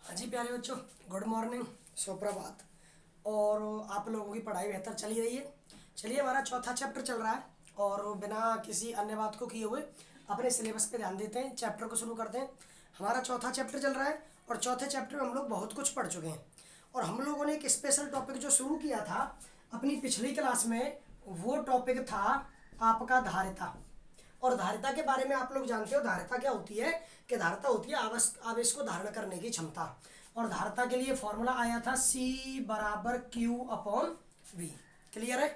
हाँ जी प्यारे बच्चों, गुड मॉर्निंग, सुप्रभात। और आप लोगों की पढ़ाई बेहतर चली रही है। चलिए, हमारा चौथा चैप्टर चल रहा है और बिना किसी अन्य बात को किए हुए अपने सिलेबस पे ध्यान देते हैं, चैप्टर को शुरू करते हैं। हमारा चौथा चैप्टर चल रहा है और चौथे चैप्टर में हम लोग बहुत कुछ पढ़ चुके हैं। और हम लोगों ने एक स्पेशल टॉपिक जो शुरू किया था अपनी पिछली क्लास में, वो टॉपिक था आपका धारिता। और धारिता के बारे में आप लोग जानते हो, धारिता क्या होती है कि धारिता होती है आवेश को धारण करने की क्षमता। और धारिता के लिए फॉर्मूला आया था C बराबर Q/V। क्लियर है।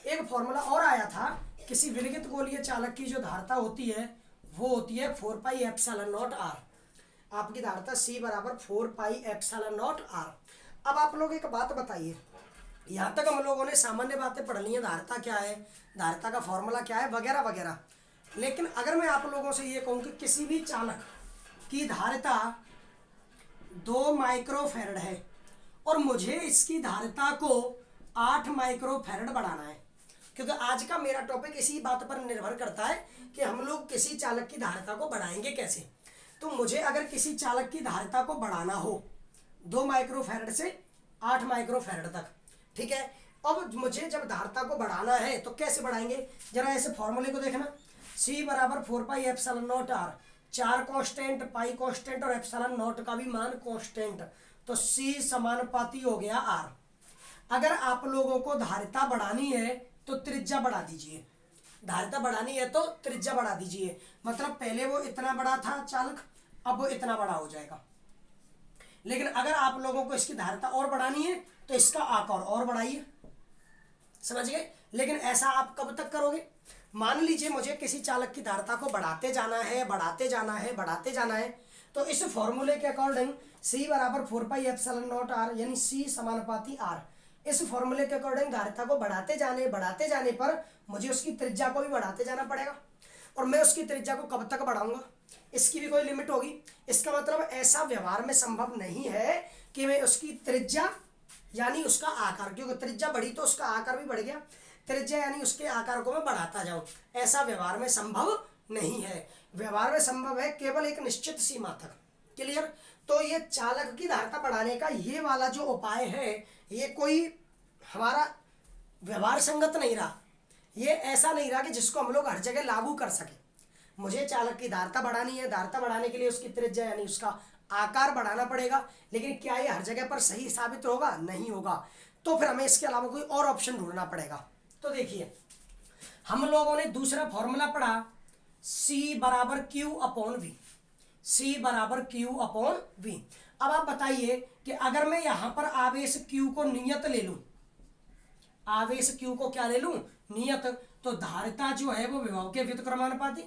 एक फॉर्मूला और आया था, किसी विलगित गोलीय चालक की जो धारिता होती है वो होती है 4πε0r। आपकी धारिता C बराबर 4πε0r। अब आप लोग एक बात बताइए, यहाँ तक हम लोगों ने सामान्य बातें पढ़ ली हैं, धारिता क्या है, धारिता का फॉर्मूला क्या है, वगैरह वगैरह। लेकिन अगर मैं आप लोगों से ये कहूँ कि किसी भी चालक की धारिता 2 माइक्रोफैरड है और मुझे इसकी धारिता को 8 माइक्रोफैरड बढ़ाना है, क्योंकि आज का मेरा टॉपिक इसी बात पर निर्भर करता है कि हम लोग किसी चालक की धारिता को बढ़ाएंगे कैसे। तो मुझे अगर किसी चालक की धारिता को बढ़ाना हो 2 माइक्रोफैरड से 8 माइक्रोफैरड तक, ठीक है। अब मुझे जब धारिता को बढ़ाना है तो कैसे बढ़ाएंगे, जरा ऐसे फॉर्मूले को देखना। C बराबर 4πε0r, 4 कांस्टेंट, पाई कांस्टेंट और एप्सिलॉन नॉट का भी मान कांस्टेंट, तो C समानुपाती हो गया R। अगर आप लोगों को धारिता बढ़ानी है तो त्रिज्या बढ़ा दीजिए, धारिता बढ़ानी है तो त्रिज्या बढ़ा दीजिए। मतलब पहले वो इतना बड़ा था चालक, अब वो इतना बड़ा हो जाएगा। लेकिन अगर आप लोगों को इसकी धारिता और बढ़ानी है तो इसका आकार और बढ़ाइए, समझ गए। लेकिन ऐसा आप कब तक करोगे, मान लीजिए मुझे किसी चालक की धारिता को बढ़ाते जाना है, बढ़ाते जाना है, बढ़ाते जाना है, तो इस फॉर्मूले के अकॉर्डिंग C बराबर 4πε0r यानी C समानुपाती R, इस फॉर्मूले के अकॉर्डिंग धारिता को बढ़ाते जाने पर मुझे उसकी त्रिज्या को भी बढ़ाते जाना पड़ेगा। और मैं उसकी त्रिज्या को कब तक बढ़ाऊंगा, इसकी भी कोई लिमिट होगी। इसका मतलब ऐसा व्यवहार में संभव नहीं है कि मैं उसकी त्रिज्या यानी उसका आकार, क्योंकि त्रिज्या बढ़ी तो उसका आकार भी बढ़ गया, त्रिज्या यानी उसके आकार को मैं बढ़ाता जाऊं, ऐसा व्यवहार में संभव नहीं है। व्यवहार में संभव है केवल एक निश्चित सीमा तक। क्लियर। तो ये चालक की धारिता बढ़ाने का ये वाला जो उपाय है, ये कोई हमारा व्यवहार संगत नहीं रहा, ये ऐसा नहीं रहा कि जिसको हम लोग हर जगह लागू कर सके। मुझे चालक की धारिता बढ़ानी है, धारिता बढ़ाने के लिए उसकी त्रिज्या यानी उसका आकार बढ़ाना पड़ेगा, लेकिन क्या ये हर जगह पर सही साबित होगा, नहीं होगा। तो फिर हमें इसके अलावा कोई और ऑप्शन ढूंढना पड़ेगा। तो देखिए, हम लोगों ने दूसरा फॉर्मूला पढ़ा C बराबर Q/V, C बराबर Q/V। अब आप बताइए कि अगर मैं यहां पर आवेश Q को नियत ले लूं, आवेश Q को क्या ले लूं, नियत, तो धारिता जो है वो विभव के व्युत्क्रमानुपाती,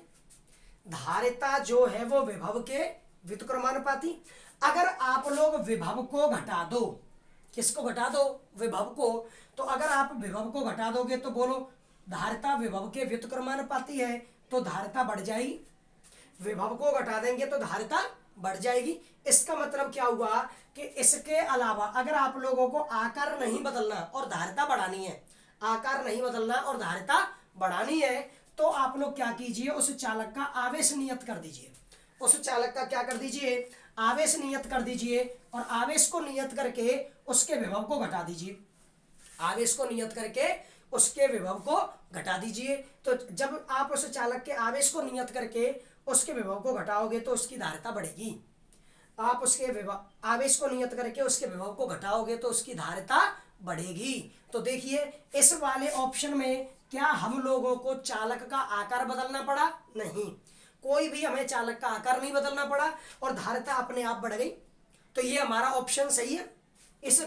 धारिता जो है वो विभव के व्युत्क्रमानुपाती। अगर आप लोग विभव को घटा दो, किसको घटा दो, विभव को, तो अगर आप विभव को घटा दोगे तो बोलो धारिता विभव के व्युत्क्रमानुपाती है तो धारिता बढ़ जाएगी, विभव को घटा देंगे तो धारिता बढ़ जाएगी। इसका मतलब क्या हुआ कि इसके अलावा अगर आप लोगों को आकार नहीं बदलना और धारिता बढ़ानी है, आकार नहीं बदलना और धारिता बढ़ानी है, तो आप लोग क्या कीजिए, उस चालक का आवेश नियत कर दीजिए, उस चालक का क्या कर दीजिए, आवेश नियत कर दीजिए। और आवेश को नियत करके उसके विभव को घटा दीजिए, आवेश को नियत करके उसके विभव को घटा दीजिए। तो जब आप उस चालक के आवेश को नियत करके उसके विभव को घटाओगे तो उसकी धारिता बढ़ेगी, आप उसके विभव आवेश को नियत करके उसके विभव को घटाओगे तो उसकी धारिता बढ़ेगी। तो देखिए, इस वाले ऑप्शन में क्या हम लोगों को चालक का आकार बदलना पड़ा, नहीं, कोई भी हमें चालक का आकार नहीं बदलना पड़ा और धारिता अपने आप बढ़ गई। तो ये हमारा ऑप्शन सही है, इस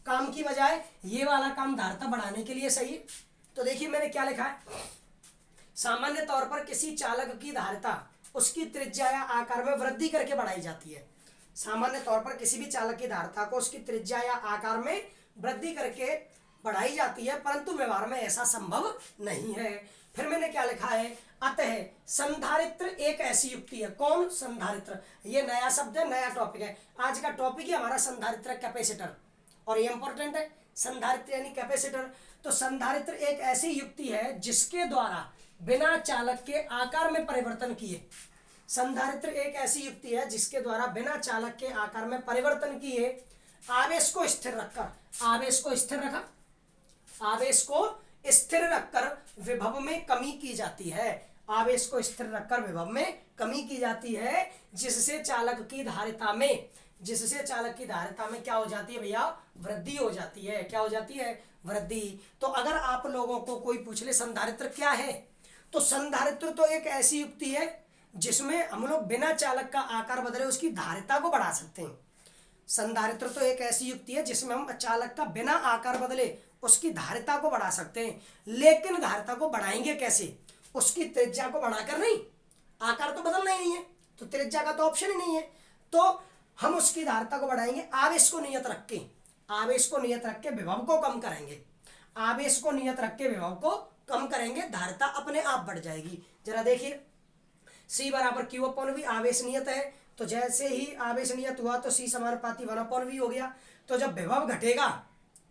काम की बजाय ये वाला काम धारिता बढ़ाने के लिए सही है। तो देखिए मैंने क्या लिखा है, सामान्य तौर पर किसी चालक की धारिता उसकी त्रिज्या या आकार में वृद्धि करके बढ़ाई जाती है। सामान्य तौर पर किसी भी चालक की धारिता को उसकी त्रिज्या या आकार में वृद्धि करके बढ़ाई जाती है, परंतु व्यवहार में ऐसा संभव नहीं है। फिर मैंने क्या लिखा है, अतः संधारित्र एक ऐसी युक्ति है। कौन, संधारित्र, ये नया शब्द है, नया टॉपिक है। आज का टॉपिक है हमारा संधारित्र, कैपेसिटर, और ये इंपॉर्टेंट है, संधारित्र यानी कैपेसिटर। तो संधारित्र एक ऐसी युक्ति है जिसके द्वारा बिना चालक के आकार में परिवर्तन किए संधारित्र एक ऐसी युक्ति है जिसके द्वारा बिना चालक के आकार में परिवर्तन किए आवेश को स्थिर रखकर, आवेश को स्थिर रखा, आवेश को स्थिर रखकर विभव में कमी की जाती है, आवेश को स्थिर रखकर विभव में कमी की जाती है, जिससे चालक की धारिता में, जिससे चालक की धारिता में क्या हो जाती है भैया, वृद्धि हो जाती है। क्या हो जाती है, वृद्धि। तो अगर आप लोगों को कोई पूछ ले संधारित्र क्या है, तो संधारित्र तो एक ऐसी युक्ति है जिसमें हम लोग बिना चालक का आकार बदले उसकी धारिता को बढ़ा सकते हैं। संधारित्र तो एक ऐसी युक्ति है जिसमें हम चालक का बिना आकार बदले उसकी धारिता को बढ़ा सकते हैं, लेकिन धारिता को बढ़ाएंगे कैसे, उसकी त्रिज्या को बढ़ाकर नहीं, आकार तो बदलना ही नहीं है, तो त्रिज्या का तो ऑप्शन ही नहीं है। तो हम उसकी धारिता को बढ़ाएंगे आवेश को नियत रख के, आवेश को नियत रख के विभव को कम करेंगे, आवेश को नियत रख के विभव को कम करेंगे, धारिता अपने आप बढ़ जाएगी। जरा देखिए, C बराबर Q अपॉन V आवेश नियत है, तो जैसे ही आवेश नियत हुआ तो C समानुपाती 1 अपॉन V हो गया। तो जब विभव घटेगा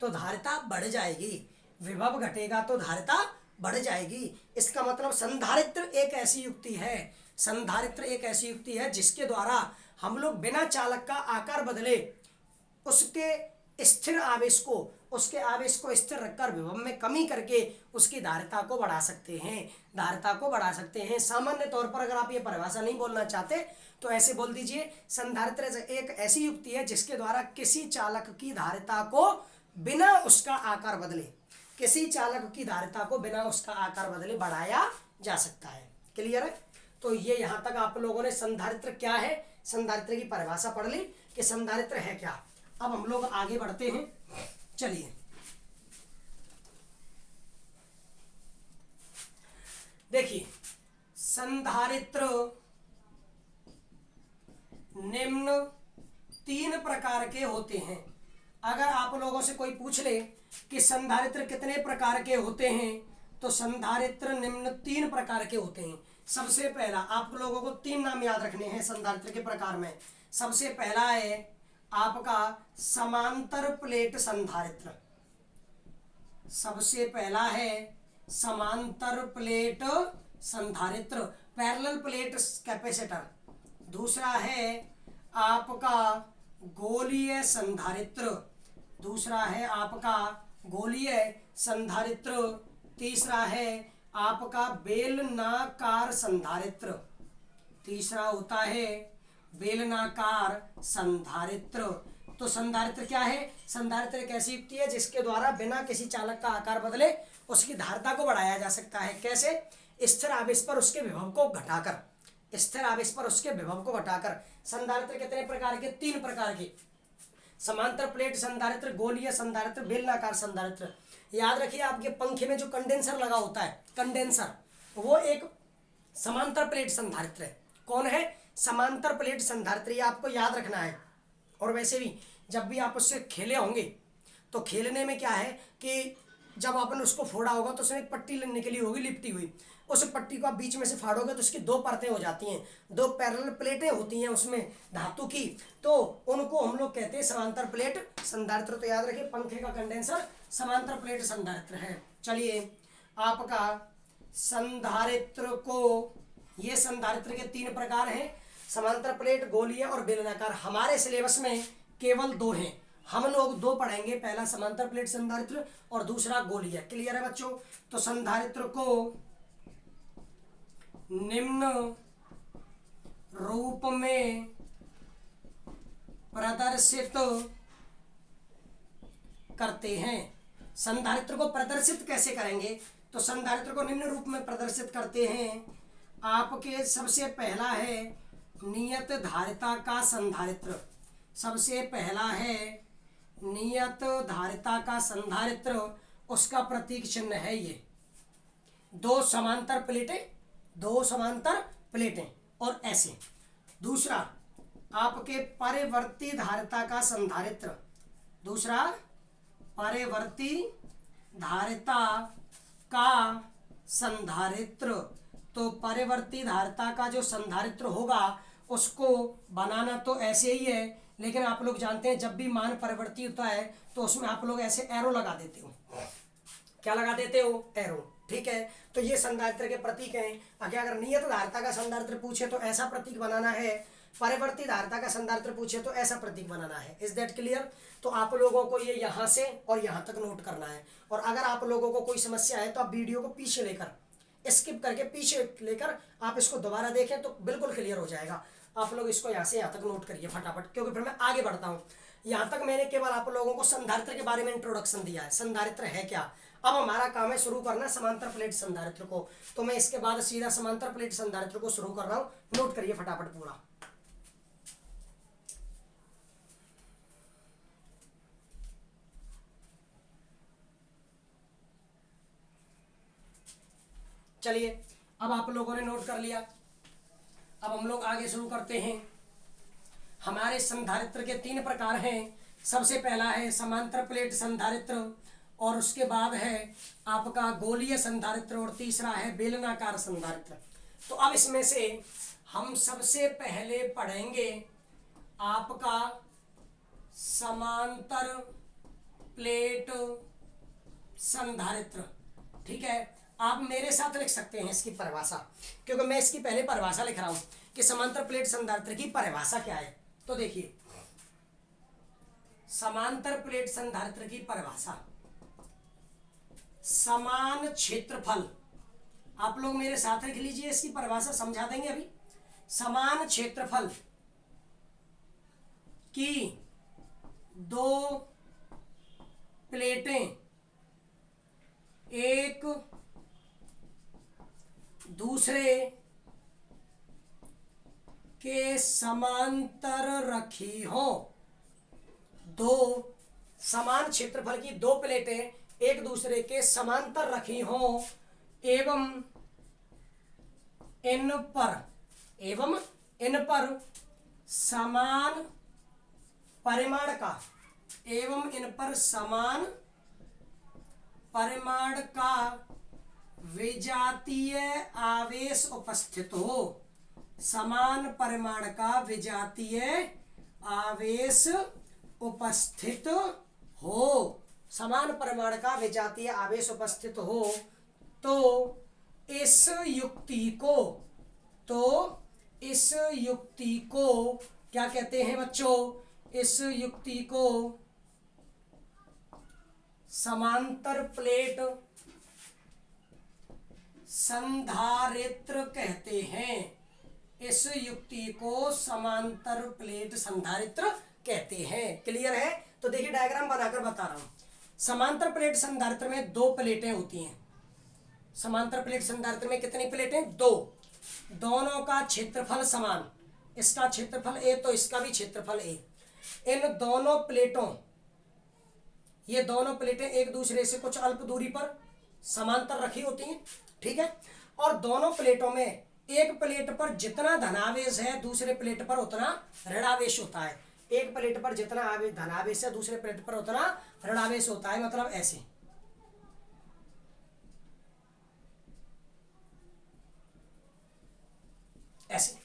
तो धारिता बढ़ जाएगी, विभव घटेगा तो धारिता बढ़ जाएगी। इसका मतलब संधारित्र एक ऐसी युक्ति है, संधारित्र एक ऐसी युक्ति है जिसके द्वारा हम लोग बिना चालक का आकार बदले उसके स्थिर आवेश को, उसके आवेश को स्थिर रखकर विभव में कमी करके उसकी धारिता को बढ़ा सकते हैं, धारिता को बढ़ा सकते हैं। सामान्य तौर पर अगर आप ये परिभाषा नहीं बोलना चाहते तो ऐसे बोल दीजिए, संधारित्र एक ऐसी युक्ति है जिसके द्वारा किसी चालक की धारिता को बिना उसका आकार बदले, किसी चालक की धारिता को बिना उसका आकार बदले बढ़ाया जा सकता है। क्लियर है। तो ये यहाँ तक आप लोगों ने संधारित्र क्या है, संधारित्र की परिभाषा पढ़ ली कि संधारित्र है क्या। अब हम लोग आगे बढ़ते हैं। चलिए देखिए, संधारित्र निम्न 3 प्रकार के होते हैं। अगर आप लोगों से कोई पूछ ले कि संधारित्र कितने प्रकार के होते हैं, तो संधारित्र निम्न 3 प्रकार के होते हैं। सबसे पहला आप लोगों को 3 नाम याद रखने हैं संधारित्र के प्रकार में। सबसे पहला है आपका समांतर प्लेट संधारित्र, सबसे पहला है समांतर प्लेट संधारित्र, पैरेलल प्लेट कैपेसिटर। दूसरा है आपका गोलीय संधारित्र, दूसरा है आपका गोलीय संधारित्र। तीसरा है आपका बेलनाकार संधारित्र, तीसरा होता है बेलनाकार संधारित्र। तो संधारित्र क्या है, संधारित्र एक ऐसी युक्ति है जिसके द्वारा बिना किसी चालक का आकार बदले उसकी धारिता को बढ़ाया जा सकता है। कैसे, स्थिर आवेश पर उसके विभव को घटाकर, स्थिर आवेश पर उसके विभव को घटाकर। संधारित्र कितने प्रकार के, 3 प्रकार के, समांतर प्लेट संधारित्र, गोलीय संधारित्र, बेलनाकार संधारित्र। याद रखिए, आपके पंखे में जो कंडेंसर लगा होता है, कंडेंसर, वो एक समांतर प्लेट संधारित्र है। कौन है, समांतर प्लेट संधारित्र, ये आपको याद रखना है। और वैसे भी जब भी आप उससे खेले होंगे तो खेलने में क्या है कि जब आपने उसको फोड़ा होगा तो उसमें एक पट्टी निकली होगी लिपटी हुई, उस पट्टी को आप बीच में से फाड़ोगे तो उसकी 2 परतें हो जाती हैं, 2 पैरेलल प्लेटें होती हैं उसमें धातु की, तो उनको हम लोग कहते हैं समांतर प्लेट संधारित्र। तो याद रखिए, पंखे का कंडेंसर समांतर प्लेट संधारित्र है। चलिए, आपका संधारित्र को, ये संधारित्र के 3 प्रकार हैं, समांतर प्लेट, गोलीय और बेलनाकार। हमारे सिलेबस में केवल 2 हैं, हम लोग 2 पढ़ेंगे, पहला समांतर प्लेट संधारित्र और दूसरा गोलीय। क्लियर है बच्चों। तो संधारित्र को निम्न रूप में प्रदर्शित करते हैं। संधारित्र को प्रदर्शित कैसे करेंगे, तो संधारित्र को निम्न रूप में प्रदर्शित करते हैं। आपके सबसे पहला है नियत धारिता का संधारित्र, सबसे पहला है नियत धारिता का संधारित्र, उसका प्रतीक चिन्ह है ये 2 समांतर प्लेटें, 2 समांतर प्लेटें और ऐसे। दूसरा आपके परिवर्ती धारिता का संधारित्र, दूसरा परिवर्ती धारिता का संधारित्र। तो परिवर्ती धारिता का जो संधारित्र होगा उसको बनाना तो ऐसे ही है, लेकिन आप लोग जानते हैं जब भी मान परिवर्ती होता है तो उसमें आप लोग ऐसे एरो लगा देते हो। क्या लगा देते हो, एरो। ठीक है, तो ये संधारित्र के प्रतीक हैं। अगर नियत धारिता का संधारित्र पूछे तो ऐसा प्रतीक बनाना है, परिवर्ती धारिता का संधारित्र पूछे तो ऐसा प्रतीक बनाना है। Is that clear? तो आप लोगों को ये यहाँ से और यहाँ तक नोट करना है। और अगर आप लोगों को कोई समस्या है तो आप वीडियो को पीछे लेकर, स्किप करके पीछे लेकर आप इसको दोबारा देखें तो बिल्कुल क्लियर हो जाएगा। आप लोग इसको यहाँ से यहाँ तक नोट करिए फटाफट, क्योंकि फिर मैं आगे बढ़ता हूँ। यहाँ तक मैंने केवल आप लोगों को संधारित्र के बारे में इंट्रोडक्शन दिया है, संधारित्र है क्या। अब हमारा काम है शुरू करना समांतर प्लेट संधारित्र को। तो मैं इसके बाद सीधा समांतर प्लेट संधारित्र को शुरू कर रहा हूँ, नोट करिए फटाफट पूरा। चलिए, अब आप लोगों ने नोट कर लिया। अब हम लोग आगे शुरू करते हैं। हमारे संधारित्र के 3 प्रकार हैं। सबसे पहला है समांतर प्लेट संधारित्र, और उसके बाद है आपका गोलीय संधारित्र, और तीसरा है बेलनाकार संधारित्र। तो अब इसमें से हम सबसे पहले पढ़ेंगे आपका समांतर प्लेट संधारित्र। ठीक है, आप मेरे साथ लिख सकते हैं इसकी परिभाषा, क्योंकि मैं इसकी पहले परिभाषा लिख रहा हूं कि समांतर प्लेट संधारित्र की परिभाषा क्या है। तो देखिए, समांतर प्लेट संधारित्र की परिभाषा, समान क्षेत्रफल, आप लोग मेरे साथ लिख लीजिए, इसकी परिभाषा समझा देंगे अभी। समान क्षेत्रफल की 2 प्लेटें एक दूसरे के समांतर रखी हो। 2 समान क्षेत्रफल की 2 प्लेटें एक दूसरे के समांतर रखी हो एवं इन पर समान परिमाण का विजातीय आवेश उपस्थित हो। समान परिमाण का विजातीय आवेश उपस्थित हो। समान परिमाण का विजातीय आवेश उपस्थित हो तो इस युक्ति को क्या कहते हैं बच्चों? इस युक्ति को समांतर प्लेट संधारित्र कहते हैं। इस युक्ति को समांतर प्लेट संधारित्र कहते हैं। क्लियर है? तो देखिए, डायग्राम बनाकर बता रहा हूं। समांतर प्लेट संधारित्र में 2 प्लेटें होती हैं। समांतर प्लेट संधारित्र में कितनी प्लेटें? 2। दोनों का क्षेत्रफल समान, इसका क्षेत्रफल A तो इसका भी क्षेत्रफल A। इन दोनों प्लेटों, ये दोनों प्लेटें एक दूसरे से कुछ अल्प दूरी पर समांतर रखी होती हैं। ठीक है, और दोनों प्लेटों में एक प्लेट पर जितना धनावेश है दूसरे प्लेट पर उतना ऋणावेश होता है। एक प्लेट पर जितना धनावेश है दूसरे प्लेट पर उतना ऋणावेश होता है, मतलब ऐसे। ऐसे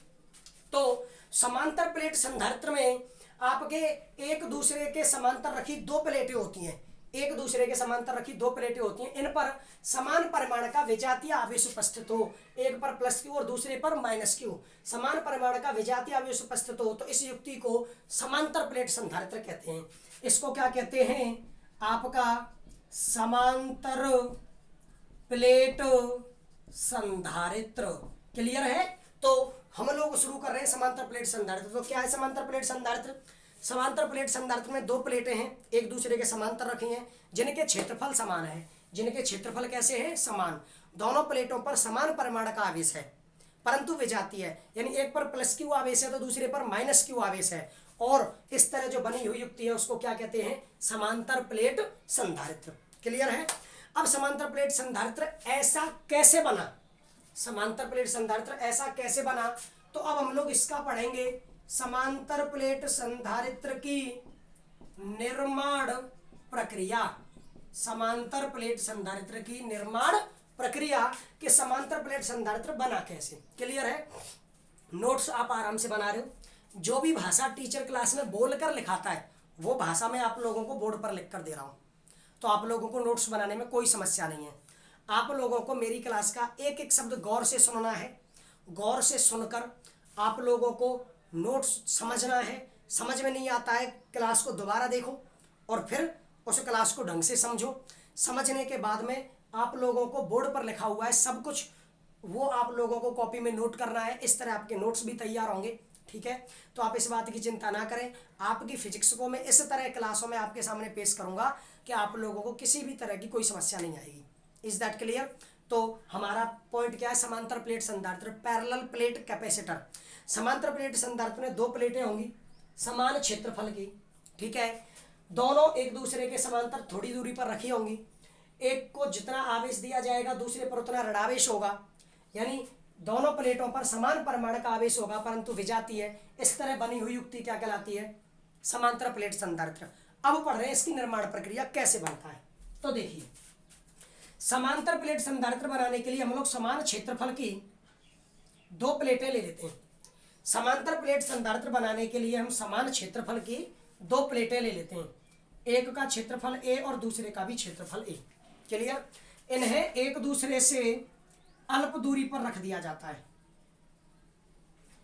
तो समांतर प्लेट संधारित्र में आपके एक दूसरे के समांतर रखी 2 प्लेटें होती हैं। एक दूसरे के समांतर रखी 2 प्लेटें होती हैं। इन पर समान परिमाण का विजातीय आवेश उपस्थित हो, एक पर +q और दूसरे पर -q। समान परिमाण का विजातीय आवेश उपस्थित हो तो इस युक्ति को समांतर प्लेट संधारित्र कहते हैं। इसको क्या कहते हैं? आपका समांतर प्लेट संधारित्र। क्लियर है? तो हम लोग शुरू कर रहे हैं समांतर प्लेट संधारित्र। तो क्या है समांतर प्लेट संधारित्र? समांतर प्लेट संधारित्र में 2 प्लेटें हैं, एक दूसरे के समांतर रखी हैं, जिनके क्षेत्रफल समान है। जिनके क्षेत्रफल कैसे हैं? समान। दोनों प्लेटों पर समान परिमाण का आवेश है परंतु विजातीय है, यानी एक पर +q आवेश है तो दूसरे पर -q आवेश है। और इस तरह जो बनी हुई युक्ति है उसको क्या कहते हैं? समांतर प्लेट संधारित्र। क्लियर है? अब समांतर प्लेट संधारित्र ऐसा कैसे बना? समांतर प्लेट संधारित्र ऐसा कैसे बना? तो अब हम लोग इसका पढ़ेंगे, समांतर प्लेट संधारित्र की निर्माण प्रक्रिया। समांतर प्लेट संधारित्र की निर्माण प्रक्रिया कि समांतर प्लेट संधारित्र बना कैसे। क्लियर है? नोट्स आप आराम से बना रहे हो। जो भी भाषा टीचर क्लास में बोलकर लिखाता है वो भाषा मैं आप लोगों को बोर्ड पर लिख कर दे रहा हूँ, तो आप लोगों को नोट्स बनाने में कोई समस्या नहीं है। आप लोगों को मेरी क्लास का एक एक शब्द गौर से सुनना है। गौर से सुनकर आप लोगों को नोट्स समझना है। समझ में नहीं आता है, क्लास को दोबारा देखो और फिर उस क्लास को ढंग से समझो। समझने के बाद में आप लोगों को बोर्ड पर लिखा हुआ है सब कुछ, वो आप लोगों को कॉपी में नोट करना है। इस तरह आपके नोट्स भी तैयार होंगे, ठीक है। तो आप इस बात की चिंता ना करें। आपकी फिजिक्स को मैं इस तरह क्लासों में आपके सामने पेश करूंगा कि आप लोगों को किसी भी तरह की कोई समस्या नहीं आएगी। Is that clear? तो हमारा पॉइंट क्या है? समांतर प्लेट संधारित्र, पैरेलल प्लेट कैपेसिटर। समांतर प्लेट संधारित्र में दो प्लेटें होंगी समान क्षेत्रफल की, ठीक है। दोनों एक दूसरे के समांतर थोड़ी दूरी पर रखी होंगी। एक को जितना आवेश दिया जाएगा दूसरे पर उतना ऋणावेश होगा, यानी दोनों प्लेटों पर समान परिमाण का आवेश होगा परंतु विजातीय है। इस तरह बनी हुई युक्ति क्या कहलाती है? समांतर प्लेट संधारित्र। अब पढ़ रहे हैं इसकी निर्माण प्रक्रिया कैसे बनता है। तो देखिए, समांतर प्लेट संधारित्र बनाने के लिए हम लोग समान क्षेत्रफल की दो प्लेटें ले लेते हैं। समांतर प्लेट संधारित्र बनाने के लिए हम समान क्षेत्रफल की दो प्लेटें ले लेते हैं। एक का क्षेत्रफल ए और दूसरे का भी क्षेत्रफल ए। क्लियर? इन्हें एक दूसरे से अल्प दूरी पर रख दिया जाता है।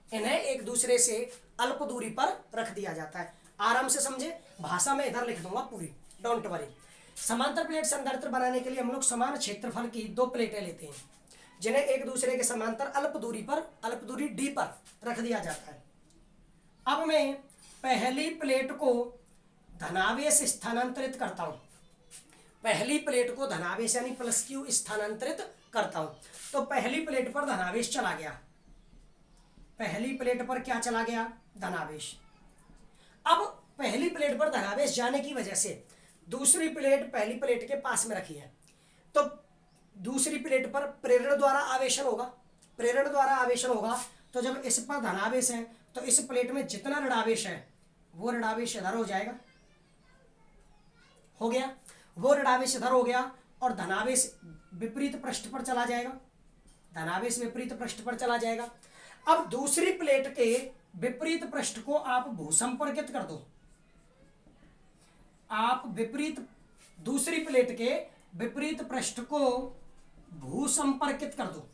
इन्हें एक दूसरे से अल्प दूरी पर रख दिया जाता है। आराम से समझे, भाषा में इधर लिख दूंगा पूरी, डोंट वरी। समांतर प्लेट संधारित्र बनाने के लिए हम लोग समान क्षेत्रफल की दो प्लेटें लेते हैं जिन्हें एक दूसरे के समांतर अल्प दूरी डी पर रख दिया जाता है। अब मैं पहली प्लेट को धनावेश स्थानांतरित करता हूं। पहली प्लेट को धनावेश यानी प्लस क्यू स्थानांतरित करता हूं। तो पहली प्लेट पर धनावेश चला गया। पहली प्लेट पर क्या चला गया? धनावेश। अब पहली प्लेट पर धनावेश जाने की वजह से दूसरी प्लेट पहली प्लेट के पास में रखी है, तो दूसरी प्लेट पर प्रेरण द्वारा आवेशन होगा। प्रेरण द्वारा आवेशन होगा तो जब इस पर धनावेश है तो इस प्लेट में जितना ऋणावेश है वो ऋणावेश इधर हो जाएगा, हो गया। वो ऋणावेश इधर हो गया और धनावेश विपरीत पृष्ठ पर चला जाएगा। धनावेश विपरीत पृष्ठ पर चला जाएगा। अब दूसरी प्लेट के विपरीत पृष्ठ को आप भूसंपर्कित कर दो। आप दूसरी प्लेट के विपरीत पृष्ठ को भूसंपर्कित कर दो।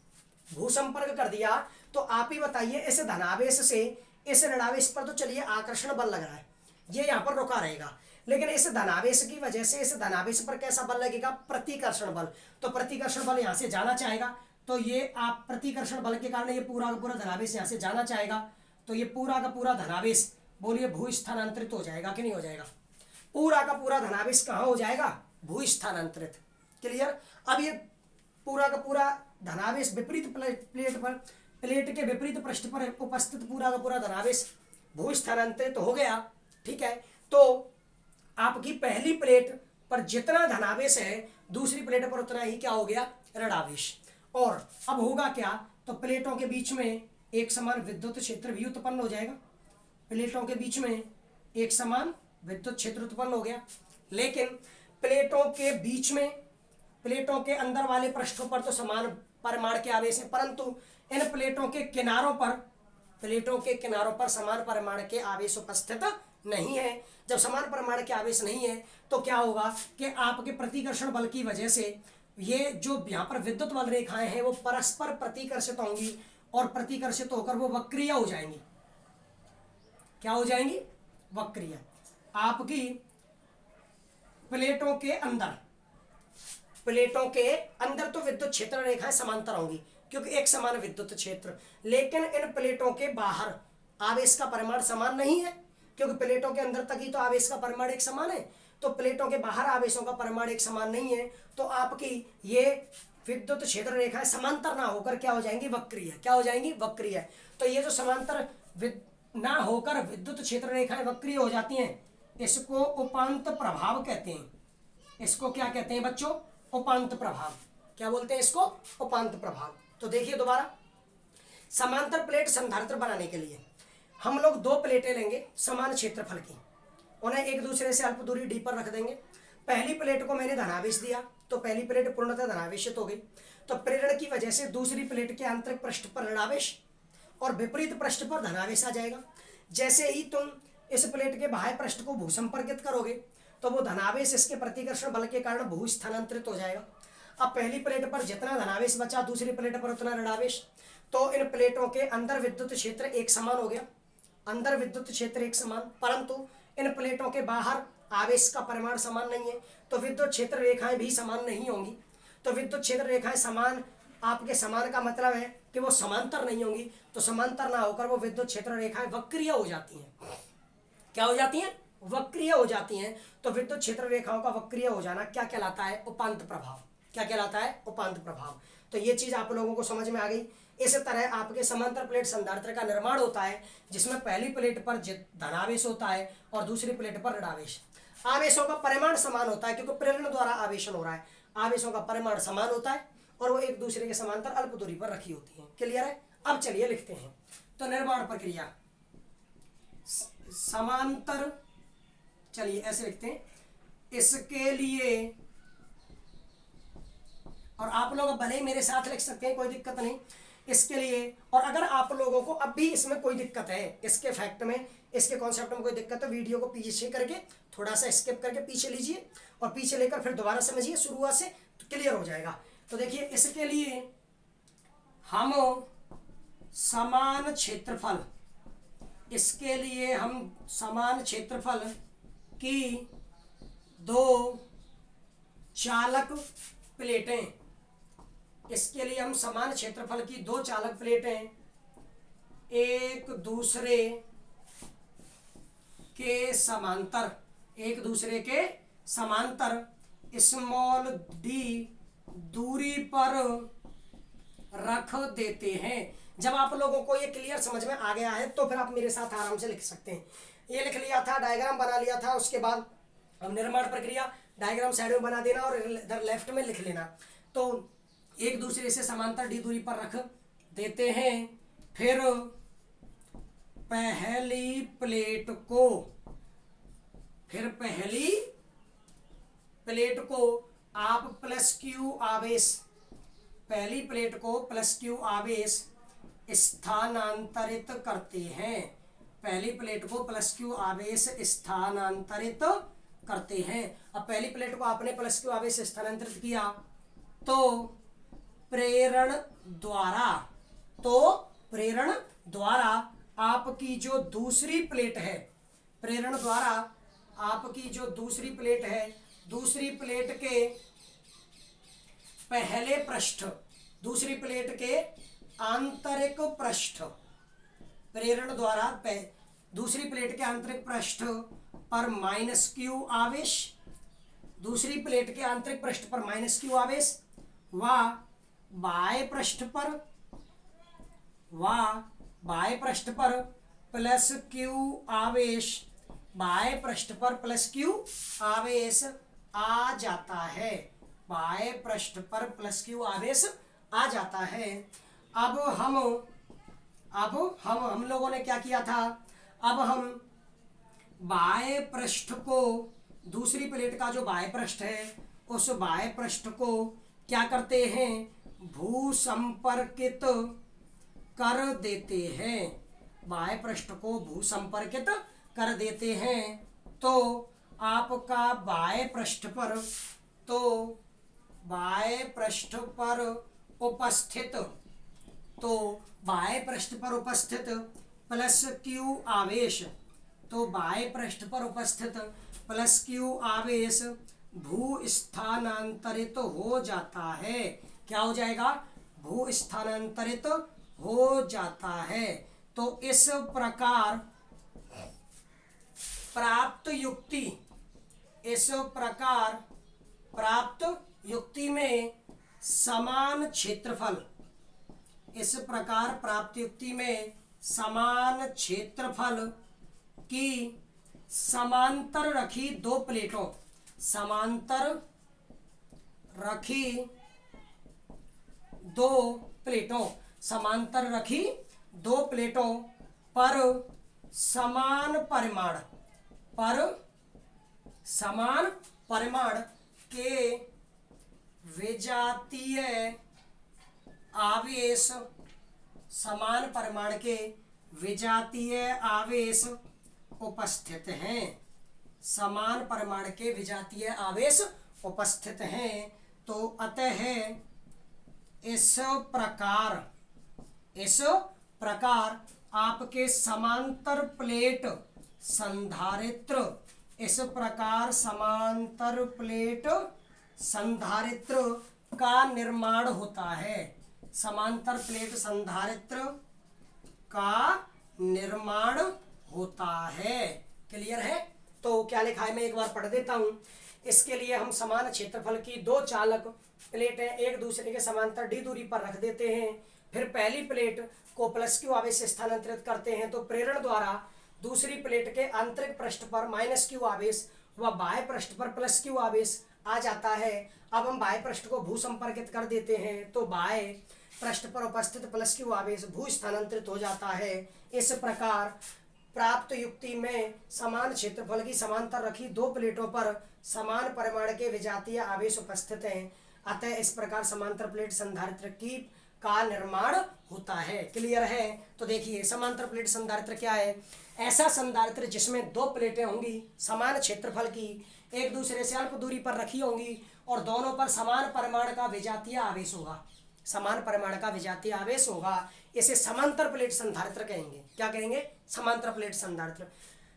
भूसंपर्क कर दिया तो आप ही बताइए, इस धनावेश से इस ऋणावेश पर तो चलिए आकर्षण बल लग रहा है, ये यहां पर रुका रहेगा, लेकिन इस धनावेश की वजह से इस धनावेश पर कैसा बल लगेगा? प्रतिकर्षण बल। तो प्रतिकर्षण बल यहां से जाना चाहेगा, तो ये आप प्रतिकर्षण बल के कारण ये पूरा का पूरा धनावेश यहां से जाना चाहेगा, तो ये पूरा का पूरा धनावेश बोलिए भू स्थानांतरित हो जाएगा कि नहीं हो जाएगा? पूरा का पूरा धनावेश कहां हो जाएगा? भू स्थानांतरित। क्लियर? अब ये पूरा का पूरा धनावेश विपरीत प्लेट के विपरीत पृष्ठ पर उपस्थित पूरा का पूरा धनावेश भू स्थानांतरित हो गया, ठीक है। तो आपकी पहली प्लेट पर जितना धनावेश है दूसरी प्लेट पर उतना ही क्या हो गया? ऋणावेश। और अब होगा क्या? तो प्लेटों के बीच में एक समान विद्युत क्षेत्र भी उत्पन्न हो जाएगा। प्लेटों के बीच में एक समान विद्युत क्षेत्र उत्पन्न हो गया, लेकिन प्लेटों के बीच में, प्लेटों के अंदर वाले पृष्ठों पर तो समान परिमाण के आवेश है, परंतु इन प्लेटों के किनारों पर समान परिमाण के आवेश उपस्थित नहीं है। जब समान परिमाण के आवेश नहीं है तो क्या होगा कि आपके प्रतिकर्षण बल की वजह से ये जो यहाँ पर विद्युत बल रेखाएं हैं वो परस्पर प्रतिकर्षित होंगी और प्रतिकर्षित होकर वो वक्रीय हो जाएंगी। क्या हो जाएंगी? वक्रीय। आपकी प्लेटों के अंदर तो विद्युत क्षेत्र रेखाएं समांतर होंगी क्योंकि एक समान विद्युत क्षेत्र, लेकिन इन प्लेटों के बाहर आवेश का परिमाण समान नहीं है, क्योंकि प्लेटों के अंदर तक ही तो आवेश का परिमाण एक समान है, तो प्लेटों के बाहर आवेशों का परिमाण एक समान नहीं है, तो आपकी ये विद्युत क्षेत्र रेखाएं समांतर ना होकर क्या हो जाएंगी? वक्रीय। क्या हो जाएंगी? वक्रीय। तो ये जो समांतर ना होकर विद्युत क्षेत्र रेखाएं वक्रीय हो जाती हैं, इसको उपांत प्रभाव कहते हैं। इसको क्या कहते हैं बच्चों? उपांत प्रभाव। क्या बोलते हैं इसको? उपांत प्रभाव। तो देखिए दोबारा, समांतर प्लेट संधारित्र बनाने के लिए हम लोग दो प्लेटें लेंगे समान क्षेत्रफल की, उन्हें एक दूसरे से अल्प दूरी डी पर रख देंगे। पहली प्लेट को मैंने धनावेश दिया तो पहली प्लेट पूर्णतः धनावेशित हो गई, तो प्रेरण की वजह से दूसरी प्लेट के आंतरिक पृष्ठ पर ऋणावेश और विपरीत पृष्ठ पर धनावेश आ जाएगा। जैसे ही तुम इस प्लेट के बाह्य पृष्ठ को भूसंपर्कित करोगे तो वो धनावेश इसके प्रतिकर्षण बल के कारण भू स्थानांतरित हो जाएगा। अब पहली प्लेट पर जितना धनावेश बचा दूसरी प्लेट पर उतना ऋणावेश, तो इन प्लेटों के अंदर विद्युत क्षेत्र एक समान हो गया, अंदर विद्युत क्षेत्र एक समान, परंतु इन प्लेटों के बाहर आवेश का परिमाण समान नहीं है, तो विद्युत क्षेत्र रेखाएं भी समान नहीं होंगी। तो विद्युत क्षेत्र रेखाएं समान, आपके समान का मतलब है कि वो समांतर नहीं होंगी, तो समांतर ना होकर वो विद्युत क्षेत्र रेखाएं वक्रीय हो जाती हैं। क्या हो जाती हैं? वक्रीय हो जाती हैं। तो विद्युत क्षेत्र रेखाओं का वक्रीय हो जाना क्या कहलाता है? उपांत प्रभाव। क्या कहलाता है? उपांत प्रभाव। तो ये चीज आप लोगों को समझ में आ गई। इस तरह आपके समांतर प्लेट संधारित्र का निर्माण होता है, जिसमें पहली प्लेट पर धनावेश होता है और दूसरी प्लेट पर ऋणावेश। आवेशों का परिमाण समान होता है क्योंकि प्रेरण द्वारा आवेशन हो रहा है। आवेशों का परिमाण समान होता है और वो एक दूसरे के समांतर अल्प दूरी पर रखी होती हैं। क्लियर है? अब चलिए लिखते हैं। तो निर्माण प्रक्रिया समांतर, चलिए ऐसे लिखते हैं, इसके लिए, और आप लोग भले ही मेरे साथ लिख सकते हैं, कोई दिक्कत नहीं, इसके लिए। और अगर आप लोगों को अब भी इसमें कोई दिक्कत है, इसके फैक्ट में, इसके कॉन्सेप्ट में कोई दिक्कत है, वीडियो को पीछे करके थोड़ा सा स्किप करके पीछे लीजिए और पीछे लेकर फिर दोबारा समझिए शुरुआत से, तो क्लियर हो जाएगा। तो देखिए, इसके लिए हम समान क्षेत्रफल, इसके लिए हम समान क्षेत्रफल की दो चालक प्लेटें, इसके लिए हम समान क्षेत्रफल की दो चालक प्लेटें एक दूसरे के समांतर, एक दूसरे के समांतर स्मॉल डी दूरी पर रख देते हैं। जब आप लोगों को ये क्लियर समझ में आ गया है तो फिर आप मेरे साथ आराम से लिख सकते हैं। ये लिख लिया था, डायग्राम बना लिया था, उसके बाद हम निर्माण प्रक्रिया, डायग्राम साइड में बना देना और इधर लेफ्ट में लिख लेना। तो एक दूसरे से समांतर डी दूरी पर रख देते हैं। फिर पहली प्लेट को आप प्लस क्यू आवेश, पहली प्लेट को प्लस क्यू आवेश स्थानांतरित करते हैं। पहली प्लेट को प्लस क्यू आवेश स्थानांतरित करते हैं। अब पहली प्लेट को आपने प्लस क्यू आवेश स्थानांतरित किया तो प्रेरण द्वारा आपकी जो दूसरी प्लेट है, प्रेरण द्वारा आपकी जो दूसरी प्लेट है, दूसरी प्लेट के पहले पृष्ठ, दूसरी प्लेट के आंतरिक पृष्ठ, प्रेरण द्वारा दूसरी प्लेट के आंतरिक पृष्ठ पर माइनस क्यू आवेश, दूसरी प्लेट के आंतरिक पृष्ठ पर माइनस क्यू आवेश व बाह्य पृष्ठ पर प्लस क्यू आवेश, बाह्य पृष्ठ पर प्लस क्यू आवेश आ जाता है, बाह्य पृष्ठ पर प्लस क्यू आवेश आ जाता है। अब हम लोगों ने क्या किया था? अब हम बाह्य पृष्ठ को, दूसरी प्लेट का जो बाह्य पृष्ठ है, उस बाह्य पृष्ठ को क्या करते हैं? भूसंपर्कित कर देते हैं। बाह्य पृष्ठ को भूसंपर्कित कर देते हैं। तो आपका बाह्य पृष्ठ पर उपस्थित प्लस क्यू आवेश, तो बाह्य पृष्ठ पर उपस्थित प्लस क्यू आवेश भू स्थानांतरित हो जाता है। क्या हो जाएगा? भू स्थानांतरित हो जाता है। तो इस प्रकार प्राप्त युक्ति में समान क्षेत्रफल, इस प्रकार प्राप्त युक्ति में समान क्षेत्रफल की समांतर रखी दो प्लेटों, समांतर रखी दो प्लेटों पर समान परिमाण के विजातीय आवेश, समान परिमाण के विजातीय आवेश उपस्थित हैं, समान परिमाण के विजातीय आवेश उपस्थित हैं। तो अतः इस प्रकार आपके समांतर प्लेट संधारित्र, इस प्रकार समांतर प्लेट संधारित्र का निर्माण होता है। समांतर प्लेट संधारित्र का निर्माण होता है। क्लियर है? तो क्या लिखा है मैं एक बार पढ़ देता हूं। इसके लिए हम समान क्षेत्रफल की दो चालक प्लेटें एक दूसरे के समांतर d दूरी पर रख देते हैं। फिर पहली प्लेट को प्लस क्यू आवेश से स्थानांतरित करते हैं तो प्रेरण द्वारा दूसरी प्लेट के आंतरिक पृष्ठ पर माइनस क्यू आवेश व बाह्य पृष्ठ पर प्लस क्यू आवेश आ जाता है। अब हम बाह्य पृष्ठ को भू संपर्कित कर देते हैं तो बाह्य पृष्ठ पर उपस्थित प्लस क्यू आवेश भू स्थानांतरित हो जाता है। इस प्रकार प्राप्त युक्ति में समान क्षेत्रफल की समांतर रखी दो प्लेटों पर समान परिमाण के विजातीय आवेश उपस्थित हैं। अतः इस प्रकार समांतर प्लेट संधारित्र की का निर्माण होता है। क्लियर है? तो देखिए समांतर प्लेट संधारित्र क्या है? ऐसा संधारित्र जिसमें दो प्लेटें होंगी समान क्षेत्रफल की, एक दूसरे से अल्प दूरी पर रखी होंगी और दोनों पर समान परिमाण का विजातीय आवेश होगा। समान परिमाण का विजातीय आवेश होगा, इसे समांतर प्लेट संधारित्र कहेंगे। क्या कहेंगे? समांतर प्लेट संधारित्र।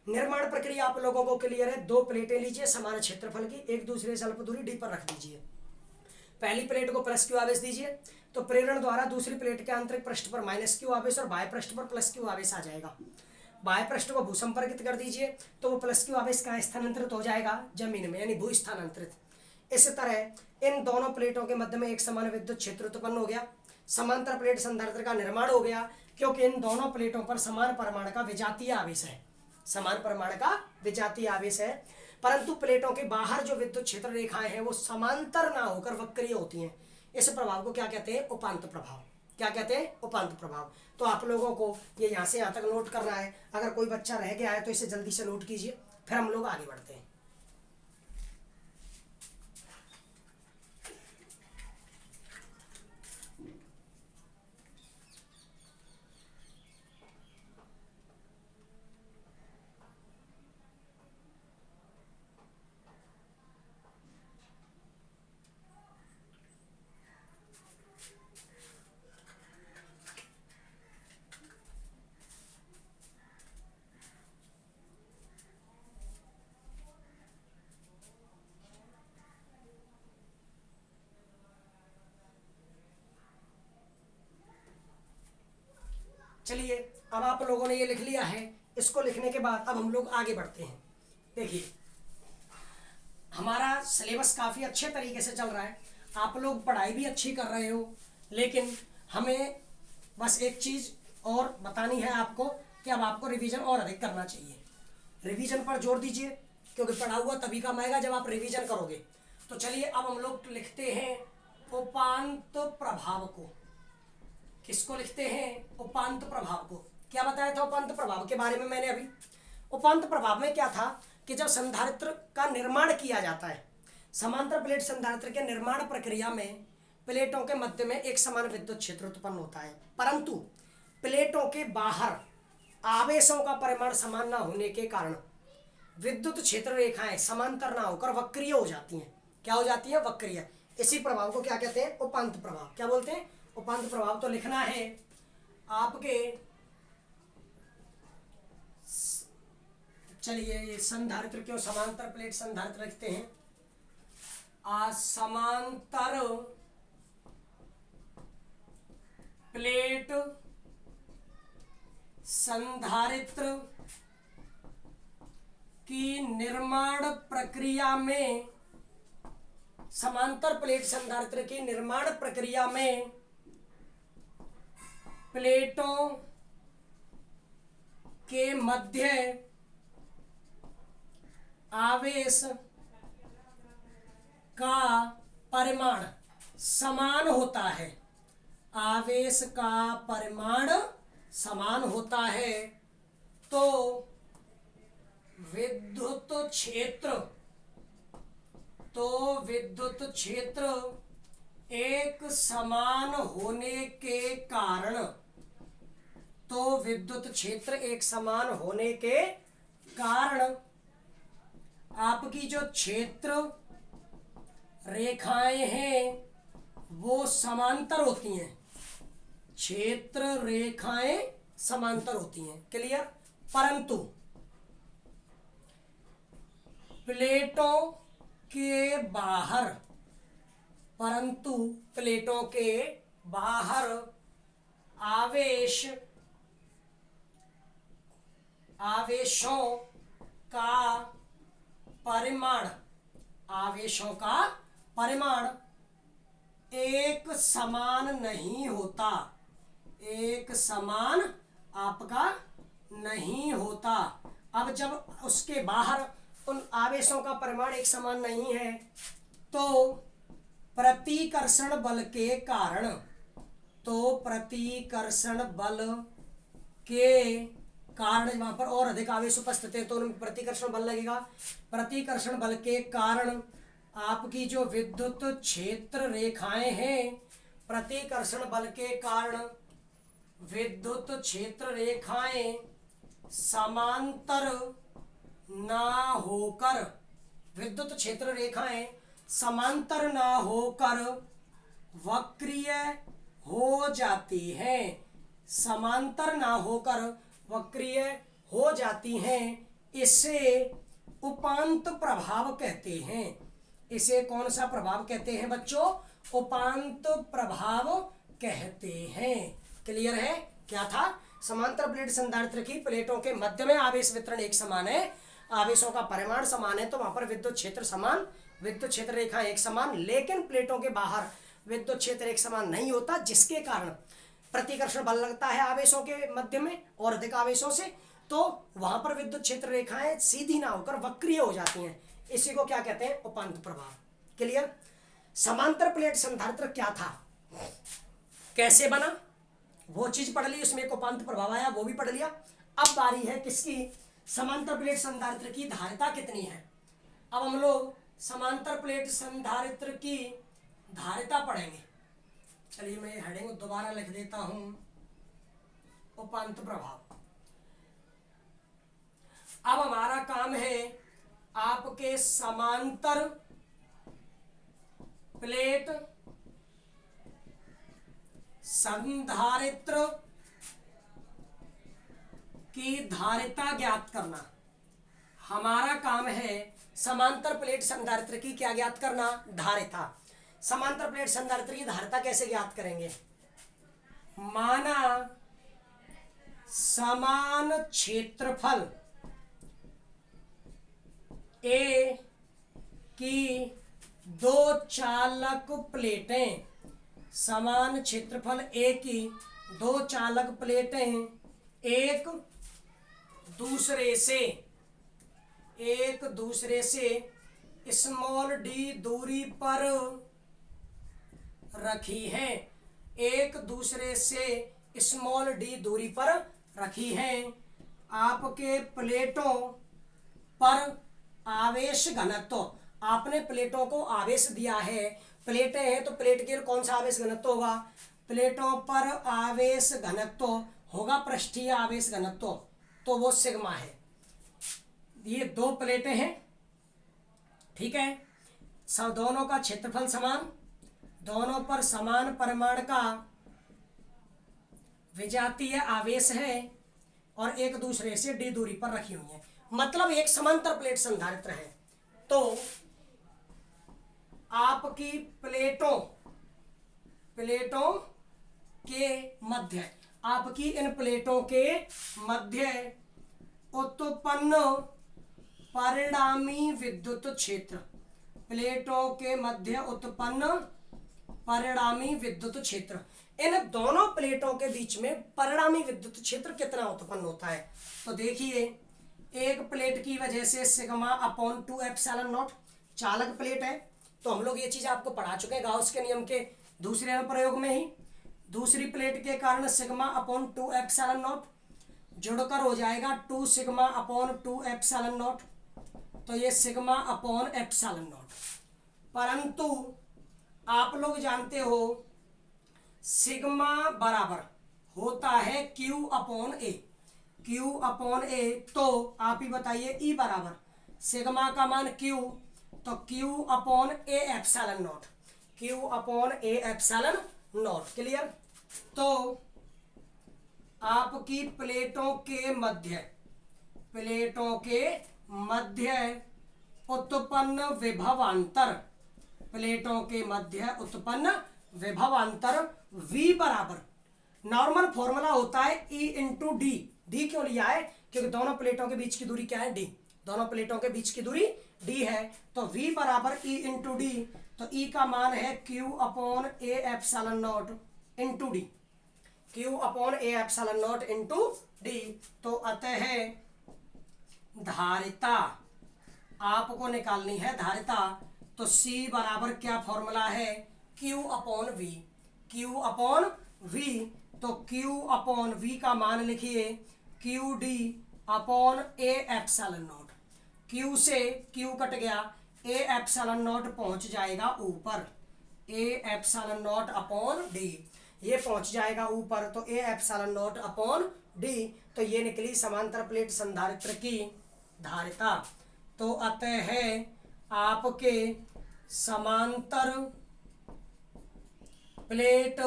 निर्माण प्रक्रिया आप लोगों को क्लियर है? दो प्लेटें लीजिए समान क्षेत्रफल की, एक दूसरे से अल्प दूरी डी पर रख दीजिए। पहली प्लेट को प्लस क्यू आवेश दीजिए तो प्रेरण द्वारा दूसरी प्लेट के आंतरिक पृष्ठ पर माइनस क्यू आवेश और बाह्य पृष्ठ पर प्लस क्यू आवेश आ जाएगा। बाह्य पृष्ठ को भू संपर्कित कर दीजिए तो वो प्लस क्यू आवेश कहाँ स्थानांतरित हो जाएगा? जमीन में, यानी भू स्थानांतरित। इस तरह इन दोनों प्लेटों के मध्य में एक समान विद्युत क्षेत्र उत्पन्न हो गया। समांतर प्लेट संधारित्र का निर्माण हो गया क्योंकि इन दोनों प्लेटों पर समान परिमाण का विजातीय आवेश है। समान परिमाण का विजातीय आवेश है, परंतु प्लेटों के बाहर जो विद्युत क्षेत्र रेखाएं हैं वो समांतर ना होकर वक्रीय होती हैं। इस प्रभाव को क्या कहते हैं? उपांत प्रभाव। क्या कहते हैं? उपांत प्रभाव। तो आप लोगों को ये यहाँ से यहाँ तक नोट करना है। अगर कोई बच्चा रह गया है तो इसे जल्दी से नोट कीजिए, फिर हम लोग आगे बढ़ते हैं। चलिए अब आप लोगों ने ये लिख लिया है। इसको लिखने के बाद अब हम लोग आगे बढ़ते हैं। देखिए हमारा सिलेबस काफ़ी अच्छे तरीके से चल रहा है, आप लोग पढ़ाई भी अच्छी कर रहे हो, लेकिन हमें बस एक चीज़ और बतानी है आपको कि अब आपको रिवीजन और अधिक करना चाहिए। रिवीजन पर जोर दीजिए क्योंकि पढ़ा हुआ तभी काम आएगा जब आप रिवीजन करोगे। तो चलिए अब हम लोग लिखते हैं उपांत प्रभाव को। किसको लिखते हैं? उपांत प्रभाव को। क्या बताया था उपांत प्रभाव के बारे में मैंने अभी? उपांत प्रभाव में क्या था कि जब संधारित्र का निर्माण किया जाता है, समांतर प्लेट संधारित्र के निर्माण प्रक्रिया में प्लेटों के मध्य में एक समान विद्युत क्षेत्र उत्पन्न होता है, परंतु प्लेटों के बाहर आवेशों का परिमाण समान न होने के कारण विद्युत क्षेत्र रेखाएं समांतर ना होकर वक्रीय हो जाती हैं। क्या हो जाती है? वक्रीय। इसी प्रभाव को क्या कहते हैं? उपांत प्रभाव। क्या बोलते हैं? उपांत प्रभाव। तो लिखना है आपके, चलिए संधारित्र क्यों समांतर प्लेट संधारित्र लिखते हैं? असमांतर प्लेट संधारित्र की निर्माण प्रक्रिया में, समांतर प्लेट संधारित्र की निर्माण प्रक्रिया में प्लेटों के मध्य आवेश का परिमाण समान होता है। आवेश का परिमाण समान होता है तो विद्युत क्षेत्र एक समान होने के कारण, तो विद्युत क्षेत्र एक समान होने के कारण आपकी जो क्षेत्र रेखाएं हैं वो समांतर होती हैं, क्षेत्र रेखाएं समांतर होती हैं, क्लियर। परंतु प्लेटों के बाहर, परंतु प्लेटों के बाहर आवेशों का परिमाण, आवेशों का परिमाण एक समान नहीं होता, एक समान आपका नहीं होता। अब जब उसके बाहर उन आवेशों का परिमाण एक समान नहीं है तो प्रतिकर्षण बल के कारण, तो प्रतिकर्षण बल के कारण वहां पर और अधिक आवेश उपस्थित है तो उनमें प्रतिकर्षण बल लगेगा। प्रतिकर्षण बल के कारण आपकी जो विद्युत क्षेत्र रेखाएं हैं, प्रतिकर्षण बल के कारण विद्युत क्षेत्र रेखाएं समांतर ना होकर, विद्युत क्षेत्र रेखाएं समांतर ना होकर वक्रीय हो जाती हैं, समांतर ना होकर वक्रीय हो जाती हैं। इसे उपांत प्रभाव कहते हैं। इसे कौन सा प्रभाव कहते हैं बच्चों? उपांत प्रभाव कहते हैं। क्लियर है? क्या था? समांतर प्लेट संधारित्र की प्लेटों के मध्य में आवेश वितरण एक समान है, आवेशों का परिमाण समान है, तो वहां पर विद्युत क्षेत्र समान, विद्युत क्षेत्र रेखा एक समान, लेकिन प्लेटों के बाहर विद्युत क्षेत्र एक समान नहीं होता, जिसके कारण प्रतिकर्षण बल लगता है आवेशों के मध्य में और अधिक आवेशों से, तो वहां पर विद्युत क्षेत्र रेखाएं सीधी ना होकर वक्रीय हो जाती हैं। इसी को क्या कहते हैं? उपांत प्रभाव। क्लियर? समांतर प्लेट संधारित्र क्या था, कैसे बना, वो चीज पढ़ ली, उसमें एक उपांत प्रभाव आया, वो भी पढ़ लिया। अब बारी है किसकी? समांतर प्लेट संधारित्र की धारिता कितनी है। अब हम लोग समांतर प्लेट संधारित्र की धारिता पढ़ेंगे। चलिए मैं हेडिंग दोबारा लिख देता हूं, उपांत प्रभाव। अब हमारा काम है आपके समांतर प्लेट संधारित्र की धारिता ज्ञात करना। हमारा काम है समांतर प्लेट संधारित्र की क्या ज्ञात करना? धारिता। समांतर प्लेट संधारित्र की धारिता कैसे ज्ञात करेंगे? माना समान क्षेत्रफल ए की दो चालक प्लेटें, समान क्षेत्रफल ए की दो चालक प्लेटें एक दूसरे से स्मॉल डी दूरी पर रखी हैं, एक दूसरे से स्मॉल डी दूरी पर रखी हैं। आपके प्लेटों पर आवेश घनत्व, आपने प्लेटों को आवेश दिया है, प्लेटें हैं तो प्लेट के कौन सा आवेश घनत्व होगा? प्लेटों पर आवेश घनत्व होगा पृष्ठीय आवेश घनत्व, तो वो सिग्मा है। ये दो प्लेटें हैं, ठीक है, सब दोनों का क्षेत्रफल समान, दोनों पर समान परिमाण का विजातीय आवेश है और एक दूसरे से डी दूरी पर रखी हुई है, मतलब एक समांतर प्लेट संधारित्र है। तो आपकी प्लेटों के मध्य, आपकी इन प्लेटों के मध्य उत्पन्न परिणामी विद्युत क्षेत्र, प्लेटों के मध्य उत्पन्न परिणामी विद्युत क्षेत्र, इन दोनों प्लेटों के बीच में परिणामी विद्युत क्षेत्र कितना उत्पन्न होता है? तो देखिए, एक प्लेट की वजह से सिग्मा अपॉन 2 एप्सिलॉन नॉट, चालक प्लेट है तो हम लोग ये चीज आपको पढ़ा चुके हैं गाउस के नियम के दूसरे अनुप्रयोग में ही। दूसरी प्लेट के कारण सिग्मा अपॉन 2 एप्सिलॉन नॉट जुड़कर हो जाएगा 2 सिग्मा अपॉन 2 एप्सिलॉन नॉट, तो ये सिग्मा अपॉन एप्सिलॉन नॉट। परंतु आप लोग जानते हो सिग्मा बराबर होता है क्यू अपॉन ए, क्यू अपॉन ए, तो आप ही बताइए ई बराबर सिग्मा का मान क्यू, तो Q upon A epsilon not, Q upon A epsilon not. Clear. तो आपकी प्लेटों के मध्य उत्पन्न विभवांतर, प्लेटों के मध्य उत्पन्न विभवांतर V बराबर, नॉर्मल फॉर्मूला होता है E इंटू डी। डी क्यों लिया है? क्योंकि दोनों प्लेटों के बीच की दूरी क्या है? डी। दोनों प्लेटों के बीच की दूरी डी है, तो V बराबर E इंटू डी। तो E का मान है Q upon A epsilon not into D, Q upon A epsilon not into D. तो अतः धारिता आपको निकालनी है, धारिता। तो C बराबर क्या फॉर्मूला है? Q upon V, Q upon V। तो Q अपॉन V का मान लिखिए Q D upon A epsilon not. Q से Q कट गया, ए एप्सिलॉन नॉट पहुंच जाएगा ऊपर, A epsilon not upon D, ये पहुंच जाएगा ऊपर। तो A epsilon not upon D. तो ये निकली समांतर प्लेट संधारित्र की धारिता। तो अतः है आपके समांतर प्लेट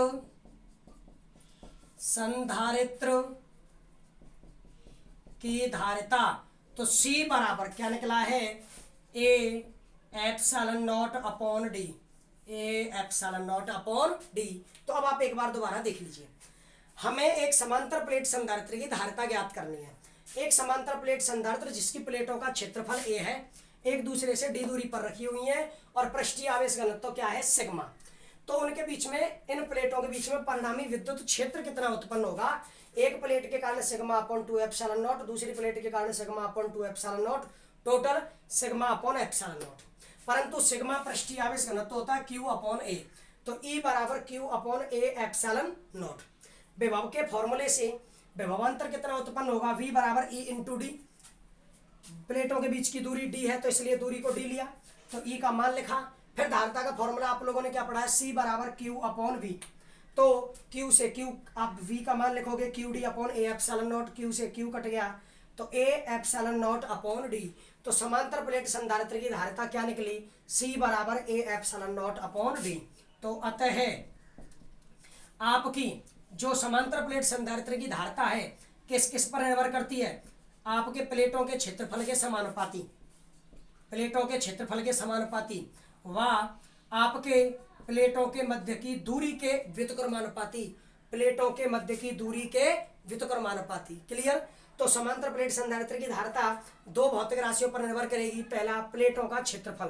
संधारित्र की धारिता। तो C बराबर क्या निकला है? A epsilon not upon D, A epsilon not upon D. तो अब आप एक बार दोबारा देख लीजिए, हमें एक समांतर प्लेट संधारित्र की धारिता ज्ञात करनी है। एक समांतर प्लेट संधारित्र जिसकी प्लेटों का क्षेत्रफल ए है, एक दूसरे से डी दूरी पर रखी हुई है और पृष्ठीय आवेश घनत्व क्या है? सिग्मा। तो उनके बीच में, इन प्लेटों के बीच में परिणामी विद्युत क्षेत्र कितना उत्पन्न होगा? एक प्लेट के कारण सिग्मा अपॉन 2 एप्सिलॉन नॉट, दूसरी प्लेट के कारण sigma upon 2 epsilon not, total sigma upon epsilon not. परंतु सिग्मा पृष्ठीय आवेश घनत्व होता है Q अपॉन ए। तो E बराबर Q upon A epsilon not. विभव के फॉर्मूले से विभवांतर कितना उत्पन्न होगा? V बराबर E इंटू डी। प्लेटों के बीच की दूरी d है, तो इसलिए दूरी को d लिया, तो E का मान लिखा। फिर धारिता का फॉर्मूला आप लोगों ने क्या पढ़ा है? C बराबर Q अपॉन V। तो Q से Q, आप V का मान लिखोगे Q D upon A epsilon not, Q से Q कट गया, तो A epsilon not upon D. तो समांतर प्लेट संधारित्र की धारिता क्या निकली? C बराबर A epsilon not upon D. तो अतः आपकी जो समांतर प्लेट संधारित्र की धारिता है किस किस पर निर्भर करती है? आपके प्लेटों के क्षेत्रफल के समानुपाती, प्लेटों के क्षेत्रफल के समानुपाती, व आपके प्लेटों के मध्य की दूरी के व्युत्क्रमानुपाती, प्लेटों के मध्य की दूरी के व्युत्क्रमानुपाती। क्लियर। तो समांतर प्लेट संधारित्र की धारिता दो भौतिक राशियों पर निर्भर करेगी। पहला, प्लेटों का क्षेत्रफल,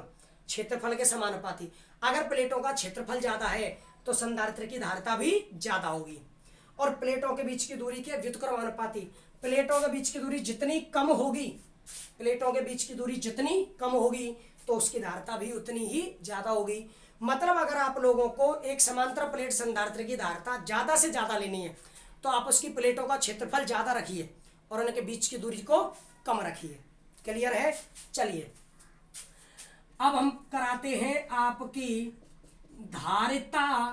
क्षेत्रफल के समानुपाती। अगर प्लेटों का क्षेत्रफल ज्यादा है तो संधारित्र की धारिता भी ज्यादा होगी। और प्लेटों के बीच की दूरी के व्युत्क्रमानुपाती, प्लेटों के बीच की दूरी जितनी कम होगी, प्लेटों के बीच की दूरी जितनी कम होगी तो उसकी धारिता भी उतनी ही ज्यादा होगी। मतलब अगर आप लोगों को एक समांतर प्लेट संधारित्र की धारिता ज्यादा से ज्यादा लेनी है तो आप उसकी प्लेटों का क्षेत्रफल ज्यादा रखिए और उनके बीच की दूरी को कम रखिए। क्लियर है। चलिए अब हम कराते हैं आपकी धारिता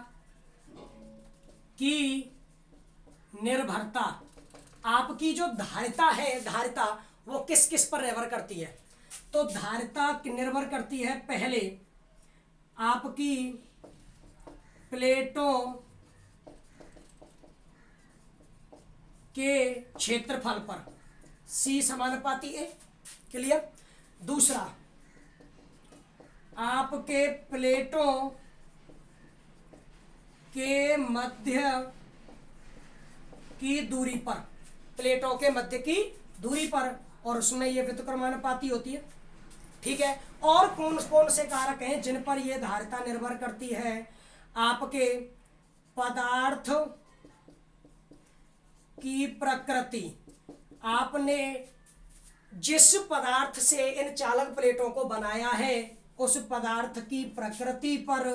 की निर्भरता। आपकी जो धारिता है, धारिता वो किस किस पर निर्भर करती है? तो धारिता निर्भर करती है पहले आपकी प्लेटों के क्षेत्रफल पर, C समानुपाती है। क्लियर। दूसरा, आपके प्लेटों के मध्य की दूरी पर, प्लेटों के मध्य की दूरी पर, और उसमें ये व्युत्क्रमानुपाती होती है। ठीक है। और कौन कौन से कारक हैं जिन पर यह धारिता निर्भर करती है? आपके पदार्थ की प्रकृति, आपने जिस पदार्थ से इन चालक प्लेटों को बनाया है उस पदार्थ की प्रकृति पर,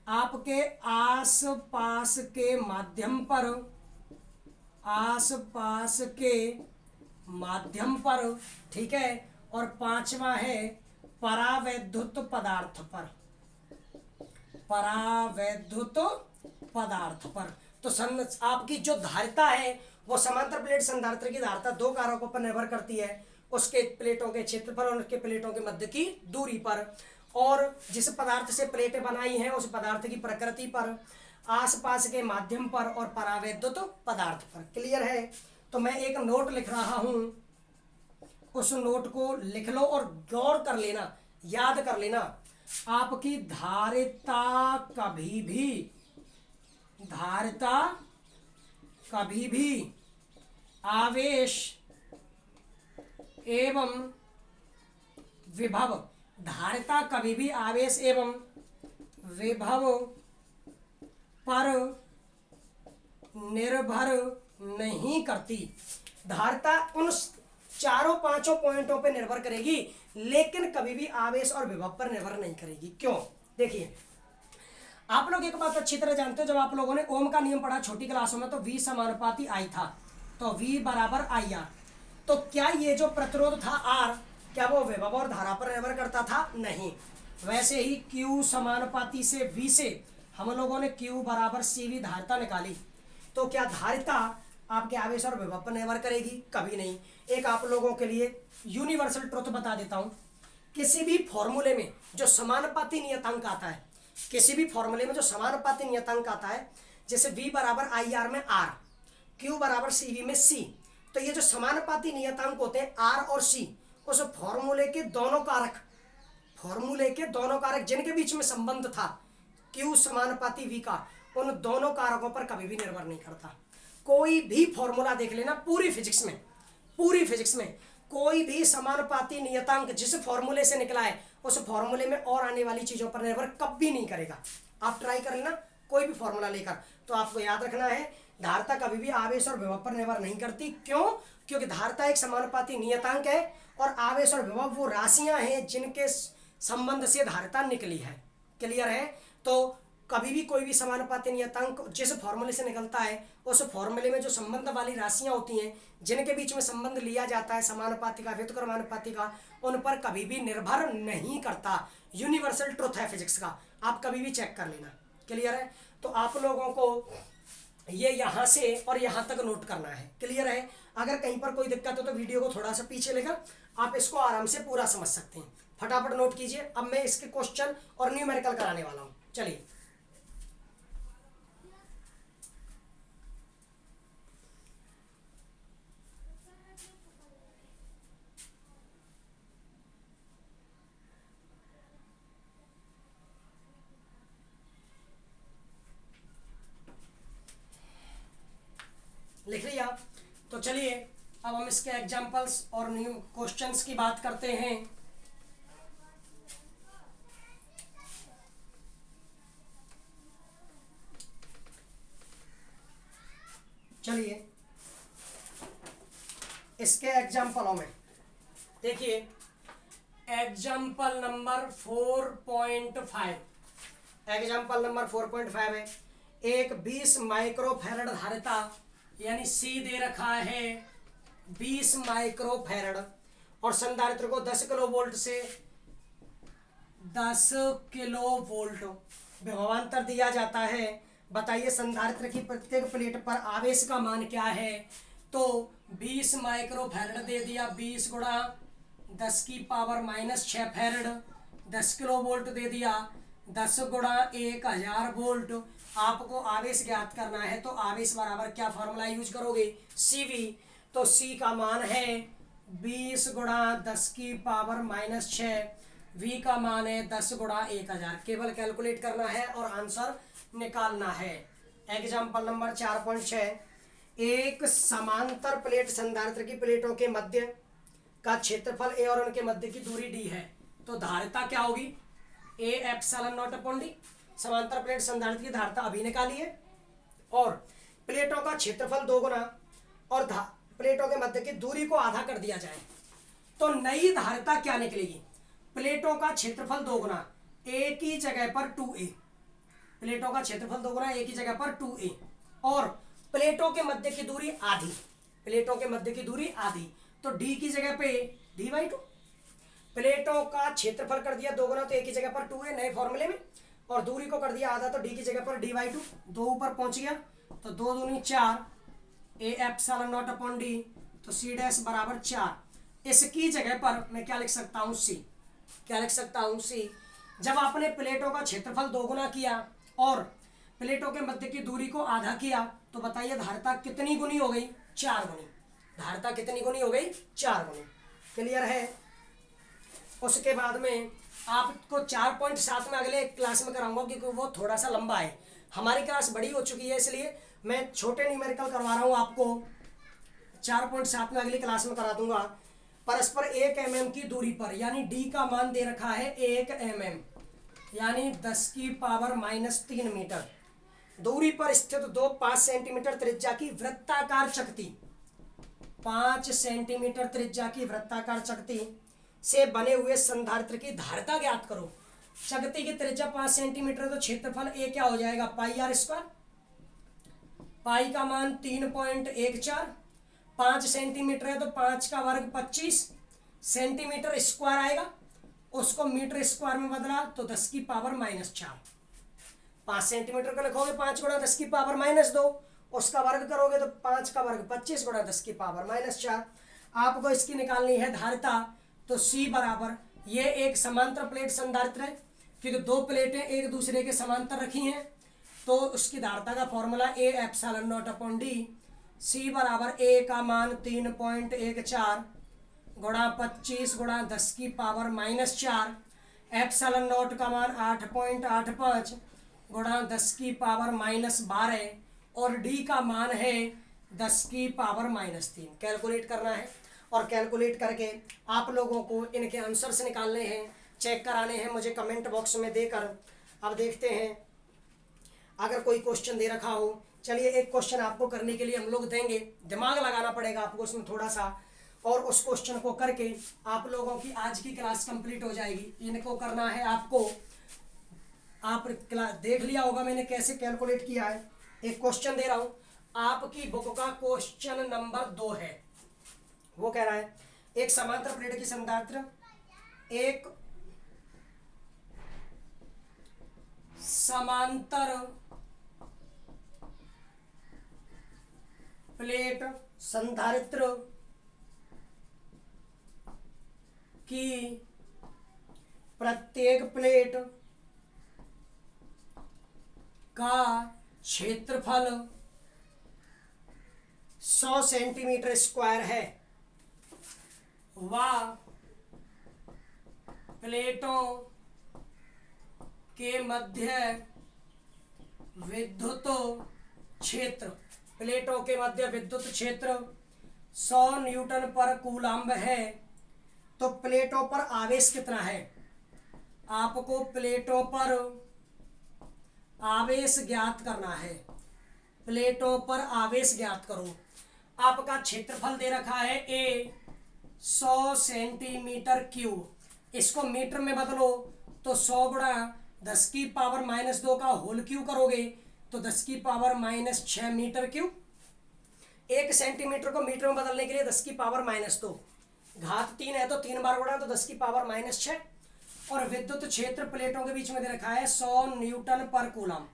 आपके आसपास के माध्यम पर, आसपास के माध्यम पर। ठीक है। और पांचवा है परावैद्युत पदार्थ पर, परावैद्युत पदार्थ पर। तो आपकी जो धारिता है वो समांतर प्लेट संधारित्र की धारिता दो कारकों पर निर्भर करती है। उसके प्लेटों के क्षेत्रफल और उसके प्लेटों के मध्य की दूरी पर, और जिस पदार्थ से प्लेटें बनाई हैं उस पदार्थ की प्रकृति पर, आसपास के माध्यम पर और परावैद्युत पदार्थ पर। क्लियर है? तो मैं एक नोट लिख रहा हूं, उस नोट को लिख लो और गौर कर लेना, याद कर लेना। आपकी धारिता कभी भी आवेश एवं विभव, धारिता कभी भी आवेश एवं विभव पर निर्भर नहीं करती। धारिता उन चारों पांचों पॉइंटों पे निर्भर करेगी, लेकिन कभी भी आवेश और विभव पर निर्भर नहीं करेगी। क्यों? देखिए, आप लोग एक बात अच्छी तरह जानते हो, जब आप लोगों ने ओम का नियम पढ़ा छोटी क्लासों में, तो V समानुपाती I था, तो V बराबर IR। तो क्या ये जो प्रतिरोध था R, क्या वो विभव और धारा पर निर्भर करता था? नहीं। वैसे ही Q समानुपाती से V से हम लोगों ने Q बराबर CV धारिता निकाली, तो क्या धारिता आपके आवेश और विभव पर निर्भर करेगी? कभी नहीं। एक आप लोगों के लिए यूनिवर्सल ट्रुथ बता देता हूं, किसी भी फॉर्मूले में जो समानुपाती नियतांक आता है, किसी भी फॉर्मूले में जो समानुपाती नियतांक आता है, जैसे V बराबर IR में R, Q बराबर CV में C, तो ये जो समानुपाती नियतांक होते हैं R और C, उस फॉर्मूले के दोनों कारक जिनके बीच में संबंध था Q समानुपाती V का, उन दोनों कारकों पर कभी भी निर्भर नहीं करता। कोई भी फॉर्मूला देख लेना, पूरी फिजिक्स में कोई भी समानुपाती नियतांक जिस फॉर्मूले से निकला है, उस फॉर्मूले में और आने वाली चीजों पर निर्भर कभी नहीं करेगा। आप ट्राई कर लेना कोई भी फॉर्मूला लेकर। तो आपको याद रखना है, धारिता कभी भी आवेश और विभव पर निर्भर नहीं करती। क्यों? क्योंकि धारिता एक समानुपाती नियतांक है और आवेश और विभव वो राशियां हैं जिनके संबंध से धारिता निकली है। क्लियर है? तो कभी भी कोई भी समानुपाती नियतांक जिस फॉर्मूले से निकलता है, उस फॉर्मूले में जो संबंध वाली राशियां होती हैं जिनके बीच में संबंध लिया जाता है, समानुपाती का, व्युत्क्रमानुपाती का, उन पर कभी भी निर्भर नहीं करता। यूनिवर्सल ट्रुथ है फिजिक्स का, आप कभी भी चेक कर लेना। क्लियर है? तो आप लोगों को ये यहाँ से और यहाँ तक नोट करना है। क्लियर है? अगर कहीं पर कोई दिक्कत हो तो वीडियो को थोड़ा सा पीछे लेकर आप इसको आराम से पूरा समझ सकते हैं। फटाफट नोट कीजिए। अब मैं इसके क्वेश्चन और न्यूमेरिकल कराने वाला हूँ। चलिए, लिख लिया? तो चलिए अब हम इसके एग्जांपल्स और न्यू क्वेश्चंस की बात करते हैं। चलिए इसके एग्जांपलों में देखिए, एग्जांपल नंबर 4.5, एग्जांपल नंबर 4.5 है। एक 20 माइक्रोफैरड धारिता यानी C दे रखा है 20 माइक्रोफैरड, और संधारित्र को 10 किलो वोल्ट से 10 किलो वोल्ट विभवांतर दिया जाता है। बताइए संधारित्र की प्रत्येक प्लेट पर आवेश का मान क्या है? तो 20 माइक्रोफैरड दे दिया, 20 गुणा 10 की पावर -6 फैरड, 10 किलो वोल्ट दे दिया, 10 गुणा 1000 वोल्ट। आपको आवेश ज्ञात करना है, तो आवेश बराबर क्या फॉर्मूला यूज करोगे? CV। तो C का मान है 20 गुणा 10 की पावर -6, V का मान है 10 गुणा 1000। केवल कैलकुलेट करना है और आंसर निकालना है। एग्जाम्पल नंबर 4.6, एक समांतर प्लेट संधारित्र की प्लेटों के मध्य का क्षेत्रफल A और उनके मध्य की दूरी D है, तो धारिता क्या होगी? A epsilon not upon D। समांतर प्लेट संधारित्र की धारिता अभी निकाली है, और प्लेटों का क्षेत्रफल 2 गुना और प्लेटों के मध्य की दूरी को आधा कर दिया जाए, तो नई धारिता क्या निकलेगी? प्लेटों का क्षेत्रफल 2 गुना A की जगह पर 2A, प्लेटों का क्षेत्रफल 2 गुना A की जगह पर 2A, और प्लेटों के मध्य की दूरी आधी, प्लेटों के मध्य की दूरी आधी, तो D की जगह पे D/2। प्लेटों का क्षेत्रफल कर दिया 2 गुना, तो A की जगह पर 2A नए फॉर्मूले में, और दूरी को कर दिया आधा, तो D की जगह पर D/2। 2 ऊपर पहुंच गया, तो 2 दूनी 4, A epsilon not upon D, तो C डैश बराबर 4। इसकी जगह पर मैं क्या लिख सकता हूँ, सी। क्या लिख सकता हूँ, सी। जब आपने प्लेटों का क्षेत्रफल 2 गुना किया और प्लेटों के मध्य की दूरी को आधा किया तो बताइए धारिता कितनी गुनी हो गई, 4 गुनी। धारिता कितनी गुनी हो गई, 4 गुनी। क्लियर है। उसके बाद में आपको 4.7 में अगले क्लास में कराऊंगा क्योंकि वो थोड़ा सा लंबा है। हमारी क्लास बड़ी हो चुकी है इसलिए मैं छोटे न्यूमेरिकल करवा रहा हूँ आपको। 4.7 में अगली क्लास में करा दूंगा। परस्पर 1 mm की दूरी पर, यानी डी का मान दे रखा है 1 mm, यानी 10⁻³ मीटर दूरी पर स्थित 5 सेंटीमीटर त्रिज्या की वृत्ताकार चकती, 5 सेंटीमीटर त्रिज्या की वृत्ताकार चकती से बने हुए संधारित्र की धारिता ज्ञात करो। चकती की त्रिज्या 5 सेंटीमीटर तो क्षेत्रफल ए क्या हो जाएगा, πr²। पाई का मान 3.14, 5 सेंटीमीटर है तो 5 का वर्ग 25 सेंटीमीटर स्क्वायर आएगा। उसको मीटर स्क्वायर में बदला तो 10⁻⁻⁴। 5 सेंटीमीटर को लिखोगे 5 × 10⁻⁻2, उसका वर्ग करोगे तो 5 का वर्ग 25 × 10⁻⁻4। आपको इसकी निकालनी है धारिता। तो C बराबर, ये एक समांतर प्लेट संधारित्र है क्योंकि 2 प्लेटें एक दूसरे के समांतर रखी हैं तो उसकी धारिता का फॉर्मूला A/0/d। C बराबर A का मान 3.14 गुणा 25 × 10⁻⁻4, ε0 का मान 8.85 गुणा 10⁻⁻12 और D का मान है 10⁻⁻3। कैलकुलेट करना है और कैलकुलेट करके आप लोगों को इनके आंसर्स निकालने हैं, चेक कराने हैं, मुझे कमेंट बॉक्स में देकर। अब देखते हैं अगर कोई क्वेश्चन दे रखा हो। चलिए एक क्वेश्चन आपको करने के लिए हम लोग देंगे, दिमाग लगाना पड़ेगा आपको उसमें थोड़ा सा, और उस क्वेश्चन को करके आप लोगों की आज की क्लास कंप्लीट हो जाएगी। इनको करना है आपको। आप क्लास देख लिया होगा मैंने कैसे कैलकुलेट किया है। एक क्वेश्चन दे रहा हूँ, आपकी बुक का क्वेश्चन नंबर 2 है। वो कह रहा है एक समांतर प्लेट की संधारित्र, एक समांतर प्लेट संधारित्र की प्रत्येक प्लेट का क्षेत्रफल 100 सेंटीमीटर स्क्वायर है। वह प्लेटों के मध्य विद्युत क्षेत्र, प्लेटों के मध्य विद्युत क्षेत्र 100 न्यूटन पर कूलम्ब है। तो प्लेटों पर आवेश कितना है, आपको प्लेटों पर आवेश ज्ञात करना है। प्लेटों पर आवेश ज्ञात करो। आपका क्षेत्रफल दे रखा है A 100 सेंटीमीटर क्यूब। इसको मीटर में बदलो तो 100 × 10⁻⁻2 का होल क्यूब करोगे तो 10⁻⁻6 मीटर क्यूब। 1 सेंटीमीटर को मीटर में बदलने के लिए 10⁻⁻2, घात 3 है तो 3 बार गुणा तो 10⁻⁻6। और विद्युत क्षेत्र प्लेटों के बीच में दे रखा है 100 न्यूटन पर कूलम।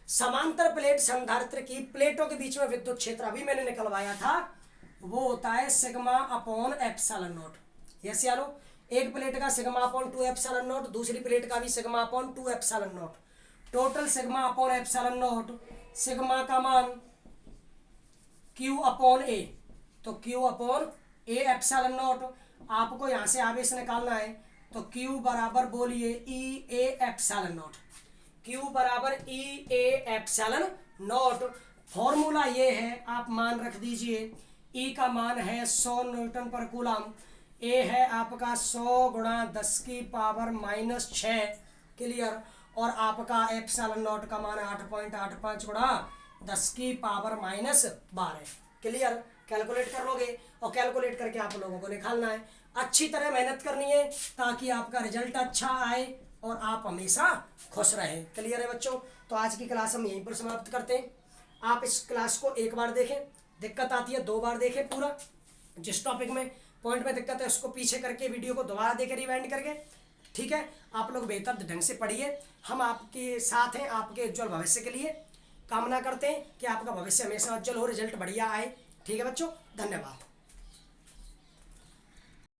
समांतर प्लेट संधारित्र की प्लेटों के बीच में विद्युत क्षेत्र अभी मैंने निकलवाया था, वो होता है σ/ε0। यस यारो, एक प्लेट का σ/2ε0, दूसरी प्लेट का भी σ/2ε0। टोटल σ/ε0, सिग्मा का मान Q/A, तो Q/A∝0। आपको यहाँ से आवेश निकालना है तो Q बराबर बोलिए EA∝0। Q बराबर EA∝0। फॉर्मूला ये है, आप मान रख दीजिए। E का मान है 100 न्यूटन पर कूलम, A है आपका 100 × 10⁻⁻6। क्लियर। और आपका ε0 का मान 8.85 × 10⁻⁻12। क्लियर। कैलकुलेट कर लोगे और कैलकुलेट करके आप लोगों को निकालना है। अच्छी तरह मेहनत करनी है ताकि आपका रिजल्ट अच्छा आए और आप हमेशा खुश रहें। क्लियर है बच्चों। तो आज की क्लास हम यहीं पर समाप्त करते हैं। आप इस क्लास को एक बार देखें, दिक्कत आती है 2 बार देखें पूरा। जिस टॉपिक में पॉइंट में दिक्कत है उसको पीछे करके वीडियो को दोबारा देखें रिवाइंड करके। ठीक है, आप लोग बेहतर ढंग से पढ़िए। हम आपके साथ हैं, आपके उज्जवल भविष्य के लिए कामना करते हैं कि आपका भविष्य हमेशा उज्जवल हो, रिजल्ट बढ़िया आए। ठीक है बच्चों, धन्यवाद।